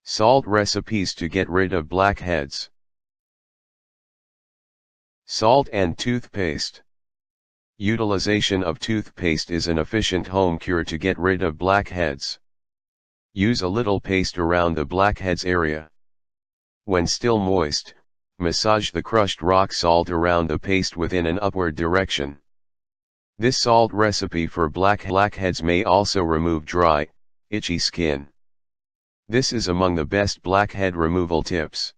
Salt recipes to get rid of blackheads. Salt and toothpaste. Utilization of toothpaste is an efficient home cure to get rid of blackheads. Use a little paste around the blackheads area. When still moist, massage the crushed rock salt around the paste within an upward direction. This salt recipe for blackheads may also remove dry, itchy skin. This is among the best blackhead removal tips.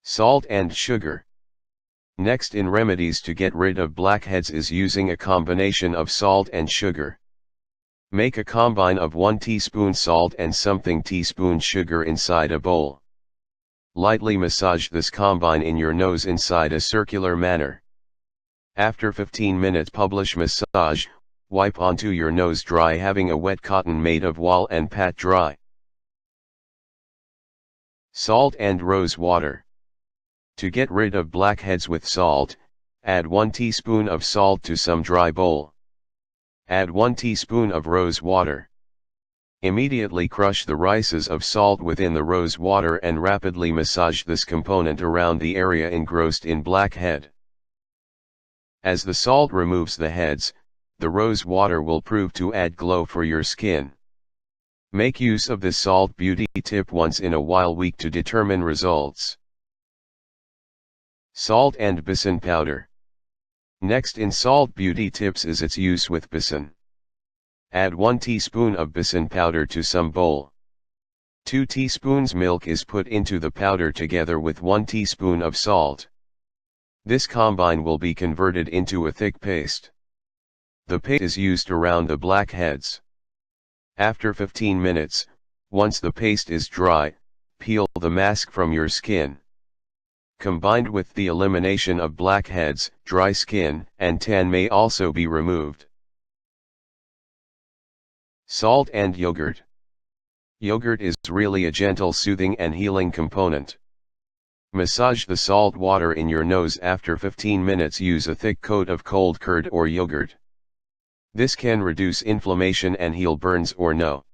Salt and sugar. Next in remedies to get rid of blackheads is using a combination of salt and sugar. Make a combine of 1 teaspoon salt and something teaspoon sugar inside a bowl. Lightly massage this combine in your nose inside a circular manner. After 15 minutes publish massage, wipe onto your nose dry having a wet cotton made of wool and pat dry. Salt and rose water. To get rid of blackheads with salt, add 1 teaspoon of salt to some dry bowl. Add 1 teaspoon of rose water. Immediately crush the rices of salt within the rose water and rapidly massage this component around the area engrossed in blackhead. As the salt removes the heads, the rose water will prove to add glow for your skin. Make use of this salt beauty tip once in a while week to determine results. Salt and besan powder. Next in salt beauty tips is its use with besan. Add 1 teaspoon of besan powder to some bowl. 2 teaspoons milk is put into the powder together with 1 teaspoon of salt. This combine will be converted into a thick paste. The paste is used around the blackheads. After 15 minutes, once the paste is dry, peel the mask from your skin. Combined with the elimination of blackheads, dry skin and tan may also be removed. Salt and yogurt. Yogurt is really a gentle soothing and healing component. Massage the salt water in your nose after 15 minutes. Use a thick coat of cold curd or yogurt. This can reduce inflammation and heal burns or no.